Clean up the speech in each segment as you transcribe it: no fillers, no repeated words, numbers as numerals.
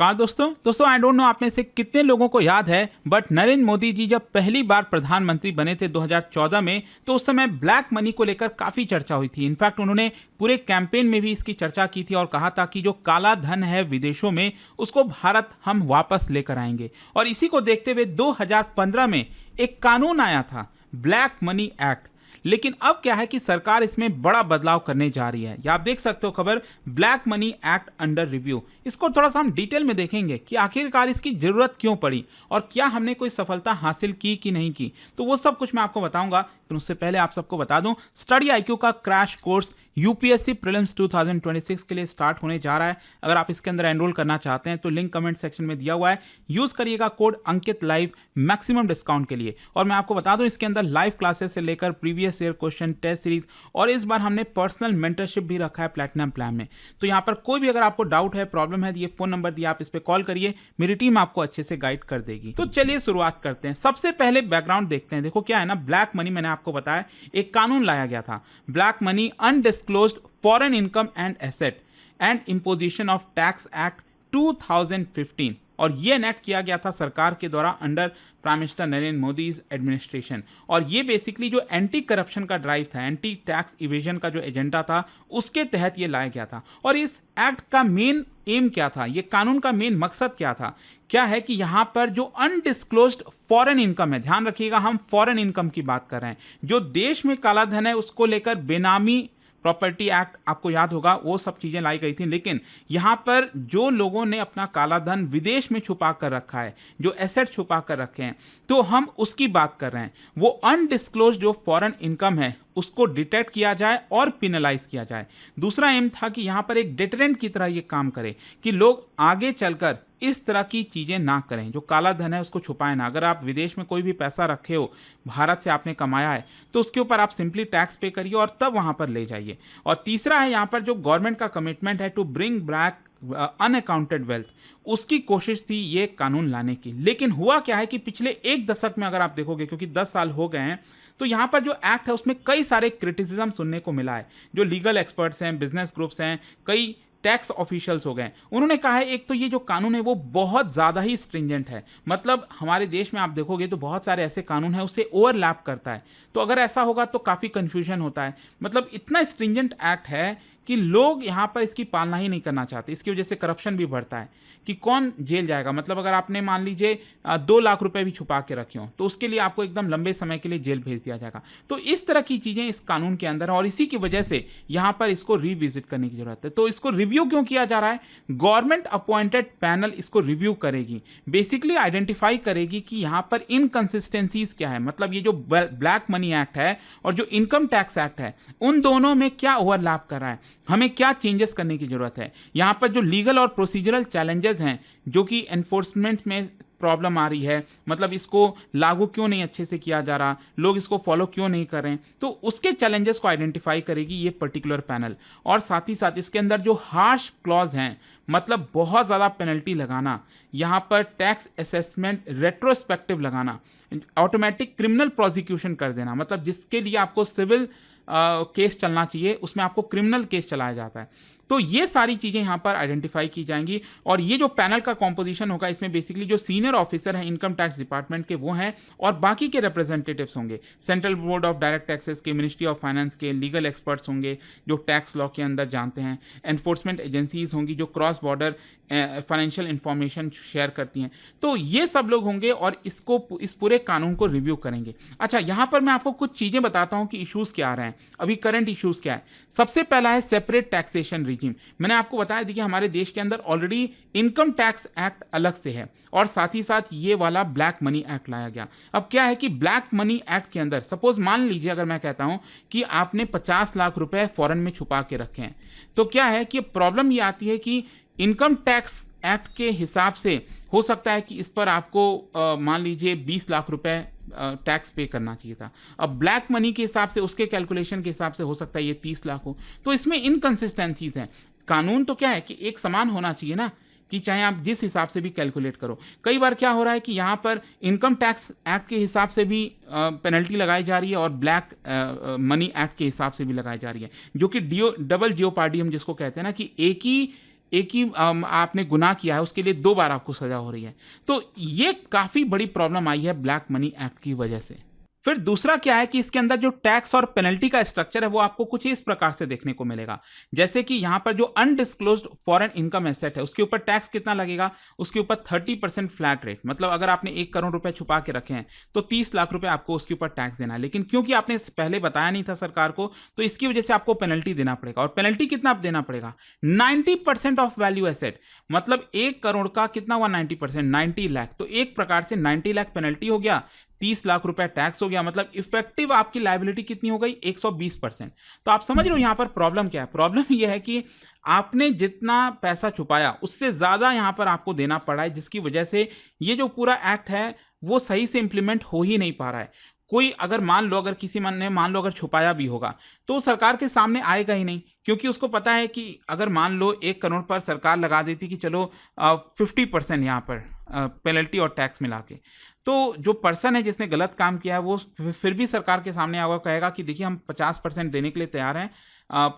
नमस्कार दोस्तों I don't know आप में से कितने लोगों को याद है बट नरेंद्र मोदी जी जब पहली बार प्रधानमंत्री बने थे 2014 में तो उस समय ब्लैक मनी को लेकर काफी चर्चा हुई थी। इनफैक्ट उन्होंने पूरे कैंपेन में भी इसकी चर्चा की थी और कहा था कि जो काला धन है विदेशों में उसको भारत हम वापस लेकर आएंगे। और इसी को देखते हुए 2015 में एक कानून आया था ब्लैक मनी एक्ट। लेकिन अब क्या है कि सरकार इसमें बड़ा बदलाव करने जा रही है। या आप देख सकते हो खबर black money act under review. इसको थोड़ा सा हम डिटेल में देखेंगे कि आखिरकार इसकी जरूरत क्यों पड़ी और क्या हमने कोई सफलता हासिल की कि नहीं की। तो वो सब कुछ मैं आपको बताऊंगा। तो उससे पहले आप सबको बता दूं स्टडी आईक्यू का क्रैश कोर्स यूपीएससी प्रीलिम्स 2026 के लिए स्टार्ट होने जा रहा है। अगर आप इसके अंदर एनरोल करना चाहते हैं तो लिंक कमेंट सेक्शन में दिया हुआ है। यूज करिएगा code Ankit live maximum discount के लिए। और मैं आपको बता दूं इसके अंदर लाइव क्लासेस से लेकर previous year question test series और इस बार हमने पर्सनल मेंटरशिप भी रखा है प्लैटिनम प्लान में। तो यहाँ पर कोई भी अगर आपको डाउट है प्रॉब्लम है तो ये फोन नंबर दिया, आप इस पर कॉल करिए, मेरी टीम आपको अच्छे से गाइड कर देगी। तो चलिए शुरुआत करते हैं। सबसे पहले बैकग्राउंड देखते हैं। देखो क्या है ना, ब्लैक मनी मैंने आपको बताया एक कानून लाया गया था black money undisclosed foreign income and asset and imposition of tax act 2015 और ये एनेक्ट किया गया था सरकार के द्वारा under prime minister Narendra Modi administration. और ये बेसिकली जो एंटी करप्शन का ड्राइव था, एंटी टैक्स इवेजन का जो एजेंडा था उसके तहत ये लाया गया था। और इस एक्ट का मेन एम क्या था, ये कानून का मेन मकसद क्या था, क्या है कि यहां पर जो अनडिस्क्लोज्ड फॉरेन इनकम है, ध्यान रखिएगा हम फॉरेन इनकम की बात कर रहे हैं, जो देश में काला धन है उसको लेकर बेनामी प्रॉपर्टी एक्ट आपको याद होगा वो सब चीजें लाई गई थी। लेकिन यहां पर जो लोगों ने अपना काला धन विदेश में छुपा कर रखा है, जो एसेट छुपा कर रखे हैं, तो हम उसकी बात कर रहे हैं। वो अनडिस्क्लोज जो फॉरेन इनकम है उसको डिटेक्ट किया जाए और पिनलाइज किया जाए। दूसरा एम था कि यहां पर एक डिटरेंट की तरह ये काम करे कि लोग आगे चलकर इस तरह की चीजें ना करें, जो काला धन है उसको छुपाए ना। अगर आप विदेश में कोई भी पैसा रखे हो, भारत से आपने कमाया है, तो उसके ऊपर आप सिंपली टैक्स पे करिए और तब वहां पर ले जाइए। और तीसरा है यहां पर जो गवर्नमेंट का कमिटमेंट है to bring back unaccounted wealth, उसकी कोशिश थी ये कानून लाने की। लेकिन हुआ क्या है कि पिछले एक दशक में अगर आप देखोगे, क्योंकि 10 साल हो गए हैं, तो यहां पर जो एक्ट है उसमें कई सारे क्रिटिसिज्म सुनने को मिला है। जो लीगल एक्सपर्ट्स हैं, बिजनेस ग्रुप्स हैं, कई टैक्स ऑफिशियल्स हो गए, उन्होंने कहा है एक तो ये जो कानून है वो बहुत ज़्यादा ही स्ट्रिंजेंट है। मतलब हमारे देश में आप देखोगे तो बहुत सारे ऐसे कानून हैं उससे ओवरलैप करता है। तो अगर ऐसा होगा तो काफ़ी कन्फ्यूजन होता है। मतलब इतना स्ट्रिंजेंट एक्ट है कि लोग यहाँ पर इसकी पालना ही नहीं करना चाहते। इसकी वजह से करप्शन भी बढ़ता है कि कौन जेल जाएगा। मतलब अगर आपने मान लीजिए 2 लाख रुपए भी छुपा के रखे हो तो उसके लिए आपको एकदम लंबे समय के लिए जेल भेज दिया जाएगा। तो इस तरह की चीज़ें इस कानून के अंदर है और इसी की वजह से यहाँ पर इसको रिविजिट करने की जरूरत है। तो इसको रिव्यू क्यों किया जा रहा है? गवर्नमेंट अपॉइंटेड पैनल इसको रिव्यू करेगी, बेसिकली आइडेंटिफाई करेगी कि यहाँ पर इनकंसिस्टेंसीज क्या है। मतलब ये जो ब्लैक मनी एक्ट है और जो इनकम टैक्स एक्ट है उन दोनों में क्या ओवरलैप कर रहा है, हमें क्या चेंजेस करने की जरूरत है। यहां पर जो लीगल और प्रोसीजरल चैलेंजेस हैं, जो कि एनफोर्समेंट में प्रॉब्लम आ रही है, मतलब इसको लागू क्यों नहीं अच्छे से किया जा रहा, लोग इसको फॉलो क्यों नहीं कर रहे हैं, तो उसके चैलेंजेस को आइडेंटिफाई करेगी ये पर्टिकुलर पैनल। और साथ ही साथ इसके अंदर जो हार्श क्लॉज हैं, मतलब बहुत ज़्यादा पेनल्टी लगाना, यहाँ पर टैक्स असेसमेंट रेट्रोस्पेक्टिव लगाना, ऑटोमेटिक क्रिमिनल प्रोसिक्यूशन कर देना, मतलब जिसके लिए आपको सिविल केस चलना चाहिए उसमें आपको क्रिमिनल केस चलाया जाता है। तो ये सारी चीजें यहां पर आइडेंटिफाई की जाएंगी। और ये जो पैनल का कॉम्पोजिशन होगा इसमें बेसिकली जो सीनियर ऑफिसर हैं इनकम टैक्स डिपार्टमेंट के वो हैं और बाकी के रिप्रेजेंटेटिव्स होंगे central board of direct taxes के, मिनिस्ट्री ऑफ फाइनेंस के, लीगल एक्सपर्ट्स होंगे जो टैक्स लॉ के अंदर जानते हैं, एनफोर्समेंट एजेंसीज होंगी जो cross border financial information share करती हैं। तो ये सब लोग होंगे और इस पूरे कानून को रिव्यू करेंगे। अच्छा, यहां पर मैं आपको कुछ चीजें बताता हूं कि इश्यूज क्या आ रहे हैं, अभी करंट इश्यूज क्या है। सबसे पहला है सेपरेट टैक्सेशन रिजीम। मैंने आपको बताया था कि हमारे देश के अंदर ऑलरेडी इनकम टैक्स एक्ट अलग से है और साथ ही साथ ये वाला ब्लैक मनी एक्ट लाया गया। अब क्या है कि ब्लैक मनी एक्ट के अंदर सपोज मान लीजिए अगर मैं कहता हूं कि आपने 50 लाख रुपए फॉरेन में छुपा के रखे हैं, तो क्या है कि प्रॉब्लम ये आती है कि इनकम टैक्स एक्ट के हिसाब से हो सकता है कि इस पर आपको मान लीजिए 20 लाख रुपए टैक्स पे करना चाहिए था। अब ब्लैक मनी के हिसाब से, उसके कैलकुलेशन के हिसाब से हो सकता है ये 30 लाख हो। तो इसमें इनकंसिस्टेंसीज हैं। कानून तो क्या है कि एक समान होना चाहिए ना, कि चाहे आप जिस हिसाब से भी कैलकुलेट करो। कई बार क्या हो रहा है कि यहाँ पर इनकम टैक्स एक्ट के हिसाब से भी पेनल्टी लगाई जा रही है और ब्लैक मनी एक्ट के हिसाब से भी लगाई जा रही है, जो कि डबल जियोपार्डी हम जिसको कहते हैं ना, कि एक ही एक ही आपने गुनाह किया है उसके लिए 2 बार आपको सजा हो रही है। तो ये काफ़ी बड़ी प्रॉब्लम आई है ब्लैक मनी एक्ट की वजह से। फिर दूसरा क्या है कि इसके अंदर जो टैक्स और पेनल्टी का स्ट्रक्चर है वो आपको कुछ इस प्रकार से देखने को मिलेगा। जैसे कि यहाँ पर जो अनडिस्क्लोज्ड फॉरेन इनकम एसेट है उसके ऊपर टैक्स कितना लगेगा, उसके ऊपर 30% फ्लैट रेट। मतलब अगर आपने 1 करोड़ रुपए छुपा के रखे हैं तो 30 लाख रुपए आपको उसके ऊपर टैक्स देना है। लेकिन क्योंकि आपने पहले बताया नहीं था सरकार को, तो इसकी वजह से आपको पेनल्टी देना पड़ेगा। और पेनल्टी कितना देना पड़ेगा, 90% ऑफ वैल्यू एसेट। मतलब 1 करोड़ का कितना हुआ, 90%, 90 लाख। तो एक प्रकार से 90 लाख पेनल्टी हो गया, 30 लाख रुपए टैक्स हो गया। मतलब इफेक्टिव आपकी लायबिलिटी कितनी हो गई, 120%। तो आप समझ रहे हो यहां पर प्रॉब्लम क्या है। प्रॉब्लम यह है कि आपने जितना पैसा छुपाया उससे ज्यादा यहां पर आपको देना पड़ा है, जिसकी वजह से ये जो पूरा एक्ट है वो सही से इंप्लीमेंट हो ही नहीं पा रहा है। कोई अगर मान लो, अगर किसी मन ने मान लो अगर छुपाया भी होगा तो सरकार के सामने आएगा ही नहीं, क्योंकि उसको पता है कि अगर मान लो 1 करोड़ पर सरकार लगा देती कि चलो 50% यहाँ पर पेनल्टी और टैक्स मिला के, तो जो पर्सन है जिसने गलत काम किया है वो फिर भी सरकार के सामने आएगा, कहेगा कि देखिए हम 50% देने के लिए तैयार हैं,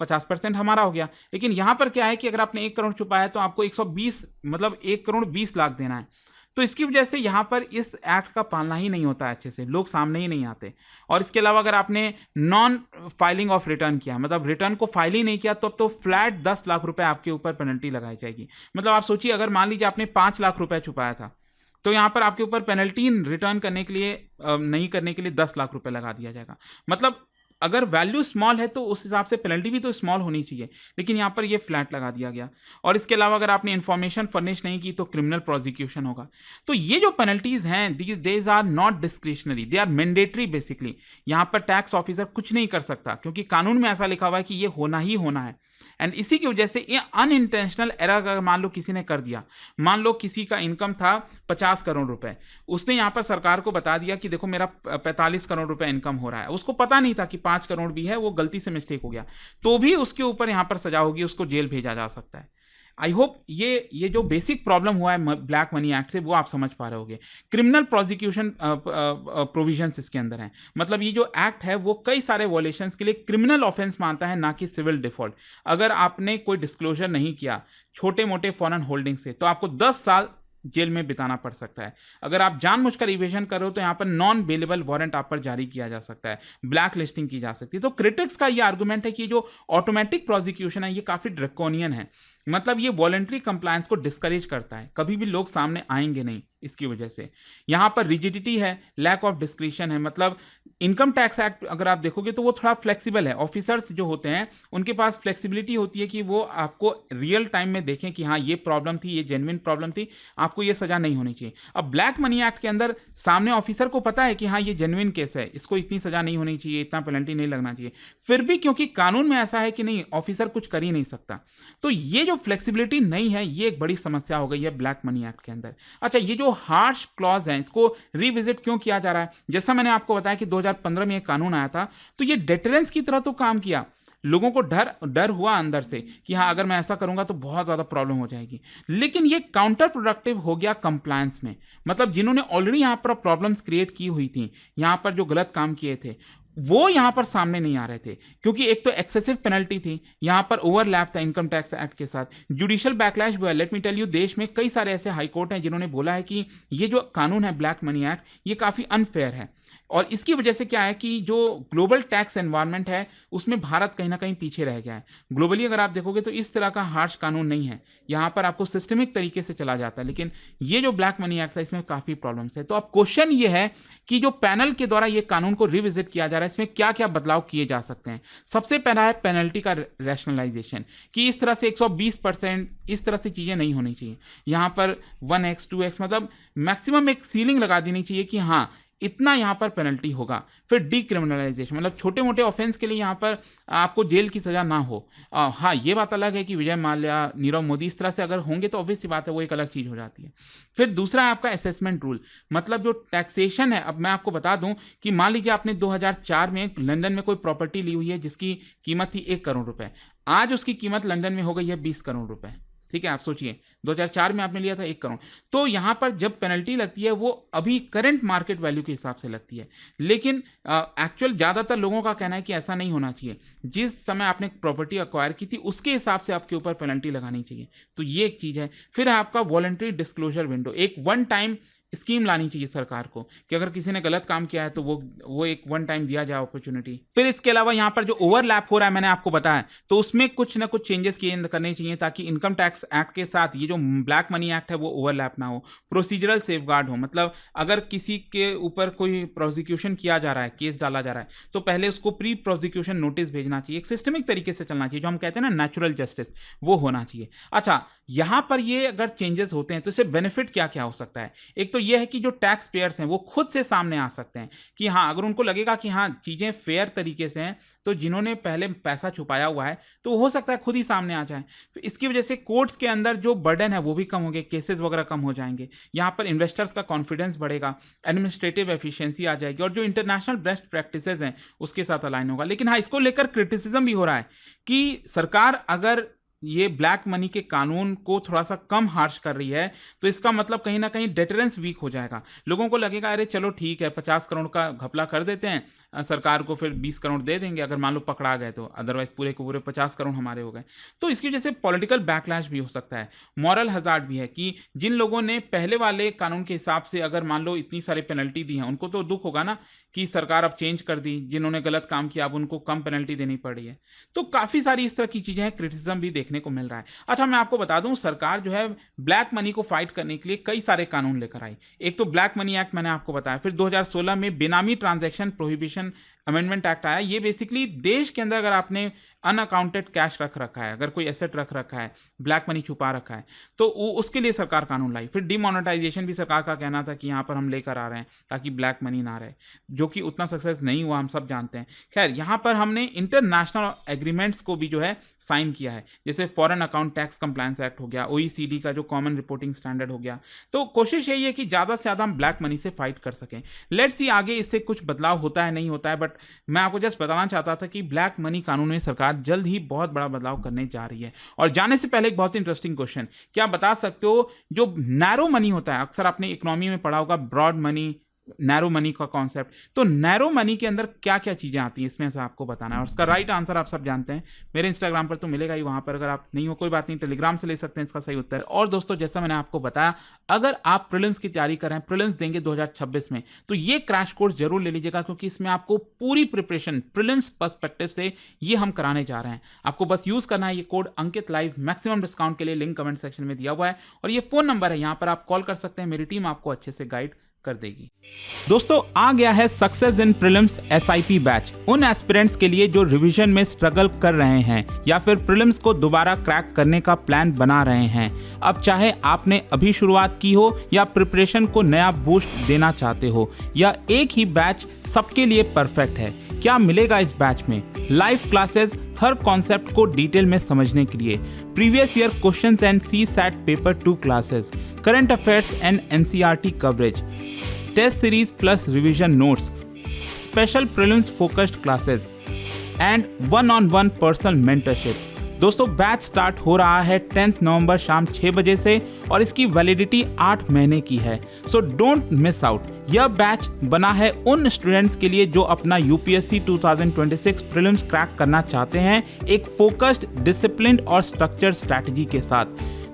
50% हमारा हो गया। लेकिन यहाँ पर क्या है कि अगर आपने 1 करोड़ छुपाया है तो आपको 120 मतलब 1 करोड़ 20 लाख देना है। तो इसकी वजह से यहाँ पर इस एक्ट का पालना ही नहीं होता है अच्छे से, लोग सामने ही नहीं आते। और इसके अलावा अगर आपने नॉन फाइलिंग ऑफ रिटर्न किया, मतलब रिटर्न को फाइल ही नहीं किया, तो फ्लैट 10 लाख रुपए आपके ऊपर पेनल्टी लगाई जाएगी। मतलब आप सोचिए, अगर मान लीजिए आपने 5 लाख रुपए छुपाया था तो यहाँ पर आपके ऊपर पेनल्टी रिटर्न करने के लिए नहीं करने के लिए 10 लाख रुपए लगा दिया जाएगा। मतलब अगर वैल्यू स्मॉल है तो उस हिसाब से पेनल्टी भी तो स्मॉल होनी चाहिए, लेकिन यहाँ पर ये फ्लैट लगा दिया गया। और इसके अलावा अगर आपने इन्फॉर्मेशन फर्निश नहीं की तो क्रिमिनल प्रोसिक्यूशन होगा। तो ये जो पेनल्टीज हैं these are not discretionary, they are mandatory basically. यहाँ पर टैक्स ऑफिसर कुछ नहीं कर सकता क्योंकि कानून में ऐसा लिखा हुआ है कि ये होना ही होना है। एंड इसी की वजह से ये अनइंटेंशनल एरर अगर मान लो किसी ने कर दिया, मान लो किसी का इनकम था 50 करोड़ रुपए, उसने यहां पर सरकार को बता दिया कि देखो मेरा 45 करोड़ रुपए इनकम हो रहा है, उसको पता नहीं था कि 5 करोड़ भी है, वो गलती से मिस्टेक हो गया, तो भी उसके ऊपर यहां पर सजा होगी, उसको जेल भेजा जा सकता है। आई होप ये जो बेसिक प्रॉब्लम हुआ है ब्लैक मनी एक्ट से वो आप समझ पा रहे होगे। क्रिमिनल प्रोसिक्यूशन प्रोविजंस इसके अंदर हैं। मतलब ये जो एक्ट है वो कई सारे वॉयलेशंस के लिए क्रिमिनल ऑफेंस मानता है, ना कि सिविल डिफॉल्ट। अगर आपने कोई डिस्क्लोजर नहीं किया छोटे मोटे फॉरेन होल्डिंग से तो आपको 10 साल जेल में बिताना पड़ सकता है। अगर आप जानबूझकर इवेजन करो तो यहां पर नॉन बेलेबल वारंट आप पर जारी किया जा सकता है, ब्लैक लिस्टिंग की जा सकती है। तो क्रिटिक्स का यह आर्गुमेंट है कि जो ऑटोमेटिक प्रोसिक्यूशन है ये काफी ड्रैकोनियन है। मतलब ये वॉलंटरी कंप्लायंस को डिस्करेज करता है, कभी भी लोग सामने आएंगे नहीं इसकी वजह से। यहां पर रिजिडिटी है, लैक ऑफ डिस्क्रिशन है। मतलब इनकम टैक्स एक्ट अगर आप देखोगे तो वो थोड़ा फ्लेक्सिबल है। ऑफिसर्स जो होते हैं उनके पास फ्लेक्सिबिलिटी होती है कि वो आपको रियल टाइम में देखें कि हाँ ये प्रॉब्लम थी, ये जेन्युइन प्रॉब्लम थी, आपको ये सजा नहीं होनी चाहिए। अब ब्लैक मनी एक्ट के अंदर सामने ऑफिसर को पता है कि हाँ ये जेन्युइन केस है, इसको इतनी सजा नहीं होनी चाहिए, इतना पेनल्टी नहीं लगना चाहिए, फिर भी क्योंकि कानून में ऐसा है कि नहीं, ऑफिसर कुछ कर ही नहीं सकता। तो ये जो फ्लेक्सिबिलिटी नहीं है ये एक बड़ी समस्या हो गई है ब्लैक मनी एक्ट के अंदर। अच्छा, ये जो हार्श क्लॉज है इसको रिविजिट क्यों किया जा रहा है? जैसा मैंने आपको बताया कि 2015 में एक कानून आया था तो ये डेटरेंस की तरह तो काम किया। लोगों को डर हुआ अंदर से कि हाँ अगर मैं ऐसा करूंगा तो बहुत ज्यादा प्रॉब्लम हो जाएगी, लेकिन ये काउंटर प्रोडक्टिव हो गया कंप्लायंस में। मतलब जिन्होंने ऑलरेडी यहां पर प्रॉब्लम्स क्रिएट की हुई थी, यहां पर जो गलत काम किए थे वो यहां पर सामने नहीं आ रहे थे, क्योंकि एक तो एक्सेसिव पेनल्टी थी, यहां पर ओवरलैप था इनकम टैक्स एक्ट के साथ। जुडिशियल बैकलैश हुआ। लेट मी टेल यू, देश में कई सारे ऐसे हाईकोर्ट हैं जिन्होंने बोला है कि ये जो कानून है ब्लैक मनी एक्ट ये काफी अनफेयर है। और इसकी वजह से क्या है कि जो ग्लोबल टैक्स एनवायरनमेंट है उसमें भारत कहीं ना कहीं पीछे रह गया है। ग्लोबली अगर आप देखोगे तो इस तरह का हार्श कानून नहीं है, यहां पर आपको सिस्टमिक तरीके से चला जाता है। लेकिन ये जो ब्लैक मनी एक्ट है इसमें काफी प्रॉब्लम्स है। तो अब क्वेश्चन ये है कि जो पैनल के द्वारा ये कानून को रिविजिट किया जा रहा है इसमें क्या क्या बदलाव किए जा सकते हैं। सबसे पहला है पेनल्टी का रैशनलाइजेशन, कि इस तरह से 120% इस तरह से चीजें नहीं होनी चाहिए। यहां पर 1x 2x मतलब मैक्सिमम एक सीलिंग लगा देनी चाहिए कि हाँ इतना यहां पर पेनल्टी होगा। फिर डीक्रिमिनलाइजेशन, मतलब छोटे मोटे ऑफेंस के लिए यहां पर आपको जेल की सजा ना हो। हाँ ये बात अलग है कि विजय माल्या, नीरव मोदी इस तरह से अगर होंगे तो ऑब्वियस सी बात है वो एक अलग चीज हो जाती है। फिर दूसरा है आपका असेसमेंट रूल, मतलब जो टैक्सेशन है। अब मैं आपको बता दूं कि मान लीजिए आपने 2004 में लंदन में कोई प्रॉपर्टी ली हुई है जिसकी कीमत थी 1 करोड़ रुपए, आज उसकी कीमत लंदन में हो गई है 20 करोड़ रुपए। ठीक है, आप सोचिए 2004 में आपने लिया था 1 करोड़। तो यहाँ पर जब पेनल्टी लगती है वो अभी करंट मार्केट वैल्यू के हिसाब से लगती है, लेकिन एक्चुअल ज़्यादातर लोगों का कहना है कि ऐसा नहीं होना चाहिए। जिस समय आपने प्रॉपर्टी अक्वायर की थी उसके हिसाब से आपके ऊपर पेनल्टी लगानी चाहिए। तो ये एक चीज़ है। फिर है आपका वॉलंटरी डिस्क्लोजर विंडो, एक वन टाइम स्कीम लानी चाहिए सरकार को कि अगर किसी ने गलत काम किया है तो वो एक वन टाइम दिया जाए अपॉर्चुनिटी। फिर इसके अलावा यहाँ पर जो ओवरलैप हो रहा है मैंने आपको बताया, तो उसमें कुछ ना कुछ चेंजेस करने चाहिए ताकि इनकम टैक्स एक्ट के साथ ये जो ब्लैक मनी एक्ट है वो ओवरलैप ना हो। प्रोसीजरल सेफगार्ड हो, मतलब अगर किसी के ऊपर कोई प्रोसिक्यूशन किया जा रहा है, केस डाला जा रहा है, तो पहले उसको प्री प्रोसिक्यूशन नोटिस भेजना चाहिए। एक सिस्टमिक तरीके से चलना चाहिए, जो हम कहते हैं ना नेचुरल जस्टिस, वो होना चाहिए। अच्छा, यहाँ पर ये अगर चेंजेस होते हैं तो इससे बेनिफिट क्या क्या हो सकता है? एक तो ये है कि जो टैक्स पेयर्स हैं वो खुद से सामने आ सकते हैं कि हाँ, अगर उनको लगेगा कि हाँ चीज़ें फेयर तरीके से हैं, तो जिन्होंने पहले पैसा छुपाया हुआ है तो हो सकता है खुद ही सामने आ जाए। इसकी वजह से कोर्ट्स के अंदर जो बर्डन है वो भी कम होंगे, केसेस वगैरह कम हो जाएंगे। यहाँ पर इन्वेस्टर्स का कॉन्फिडेंस बढ़ेगा, एडमिनिस्ट्रेटिव एफिशिएंसी आ जाएगी और जो इंटरनेशनल बेस्ट प्रैक्टिसेस हैं उसके साथ अलाइन होगा। लेकिन हाँ, इसको लेकर क्रिटिसिज्म भी हो रहा है कि सरकार अगर ये ब्लैक मनी के कानून को थोड़ा सा कम हार्श कर रही है तो इसका मतलब कहीं ना कहीं डेटरेंस वीक हो जाएगा। लोगों को लगेगा अरे चलो ठीक है 50 करोड़ का घपला कर देते हैं, सरकार को फिर 20 करोड़ दे देंगे अगर मान लो पकड़ा गए तो, अदरवाइज पूरे के पूरे 50 करोड़ हमारे हो गए। तो इसकी वजह से पॉलिटिकल बैकलैश भी हो सकता है, मॉरल हजार्ड भी है कि जिन लोगों ने पहले वाले कानून के हिसाब से अगर मान लो इतनी सारी पेनल्टी दी है उनको तो दुख होगा ना कि सरकार अब चेंज कर दी, जिन्होंने गलत काम किया अब उनको कम पेनल्टी देनी पड़ी है। तो काफ़ी सारी इस तरह की चीज़ें हैं, क्रिटिसिज्म भी देखने को मिल रहा है। अच्छा, मैं आपको बता दूं, सरकार जो है ब्लैक मनी को फाइट करने के लिए कई सारे कानून लेकर आई। एक तो ब्लैक मनी एक्ट मैंने आपको बताया, फिर 2016 में बेनामी ट्रांजैक्शन प्रोहिबिशन अमेंडमेंट एक्ट आया। ये बेसिकली देश के अंदर अगर आपने अनअकाउंटेड कैश रख रखा है, अगर कोई एसेट रख रखा है, ब्लैक मनी छुपा रखा है, तो उसके लिए सरकार कानून लाई। फिर डिमोनेटाइजेशन भी सरकार का कहना था कि यहाँ पर हम लेकर आ रहे हैं ताकि ब्लैक मनी ना रहे, जो कि उतना सक्सेस नहीं हुआ, हम सब जानते हैं। खैर, यहाँ पर हमने इंटरनेशनल एग्रीमेंट्स को भी जो है साइन किया है, जैसे foreign account tax compliance act हो गया, OECD का जो कॉमन रिपोर्टिंग स्टैंडर्ड हो गया। तो कोशिश यही है कि ज़्यादा से ज़्यादा हम ब्लैक मनी से फाइट कर सकें। लेट्स सी आगे इससे कुछ बदलाव होता है नहीं होता है, बट मैं आपको जस्ट बताना चाहता था कि ब्लैक मनी कानून में सरकार जल्द ही बहुत बड़ा बदलाव करने जा रही है। और जाने से पहले एक बहुत इंटरेस्टिंग क्वेश्चन, क्या आप बता सकते हो जो नैरो मनी होता है, अक्सर आपने इकोनॉमी में पढ़ा होगा ब्रॉड मनी, नैरो मनी का कॉन्सेप्ट, तो नैरो मनी के अंदर क्या क्या चीजें आती हैं इसमें से आपको बताना है। और उसका राइट आंसर आप सब जानते हैं, मेरे इंस्टाग्राम पर तो मिलेगा ही, वहां पर अगर आप नहीं हो कोई बात नहीं, टेलीग्राम से ले सकते हैं इसका सही उत्तर। और दोस्तों, जैसा मैंने आपको बताया, अगर आप प्रीलिम्स की तैयारी कर रहे हैं, प्रीलिम्स देंगे 2026 में, तो ये क्रैश कोर्स जरूर ले लीजिएगा, क्योंकि इसमें आपको पूरी प्रिपरेशन प्रीलिम्स पर्सपेक्टिव से ये हम कराने जा रहे हैं। आपको बस यूज करना है ये code Ankit live, maximum discount के लिए लिंक कमेंट सेक्शन में दिया हुआ है, और ये फोन नंबर है, यहां पर आप कॉल कर सकते हैं, मेरी टीम आपको अच्छे से गाइड कर देगी। दोस्तों, आ गया है success in prelims SIP batch, उन एस्पिरेंट्स के लिए जो रिवीजन में स्ट्रगल कर रहे हैं या फिर प्रीलिम्स को दोबारा क्रैक करने का प्लान बना रहे हैं। अब चाहे आपने अभी शुरुआत की हो या प्रिपरेशन को नया बूस्ट देना चाहते हो, या एक ही बैच सबके लिए परफेक्ट है। क्या मिलेगा इस बैच में? लाइव क्लासेस हर कॉन्सेप्ट को डिटेल में समझने के लिए, previous year questions and CSAT paper 2 classes, current affairs and NCERT coverage, test series plus revision notes, special prelims focused classes and 1-on-1 personal mentorship. दोस्तों, बैच स्टार्ट हो रहा है 10 नवंबर शाम 6 बजे से और इसकी वैलिडिटी 8 महीने की है। So don't miss out. यह बैच बना है उन स्टूडेंट्स के लिए जो अपना UPSC 2026 प्रीलिम्स क्रैक करना चाहते हैं, एक फोकस्ड, डिसिप्लिन्ड और स्ट्रक्चर्ड स्ट्रैटेजी के साथ।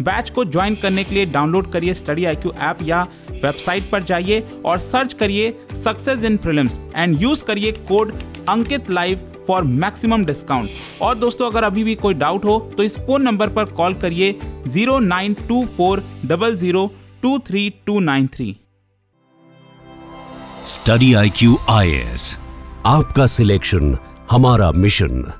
बैच को ज्वाइन करने के लिए डाउनलोड करिए स्टडी IQ ऐप या वेबसाइट पर जाइए और सर्च करिए success in prelims and use करिए code Ankit live for maximum discount. और दोस्तों, अगर अभी भी कोई डाउट हो तो इस फोन नंबर पर कॉल करिए 092400239293। स्टडी IQ IAS, आपका सिलेक्शन हमारा मिशन।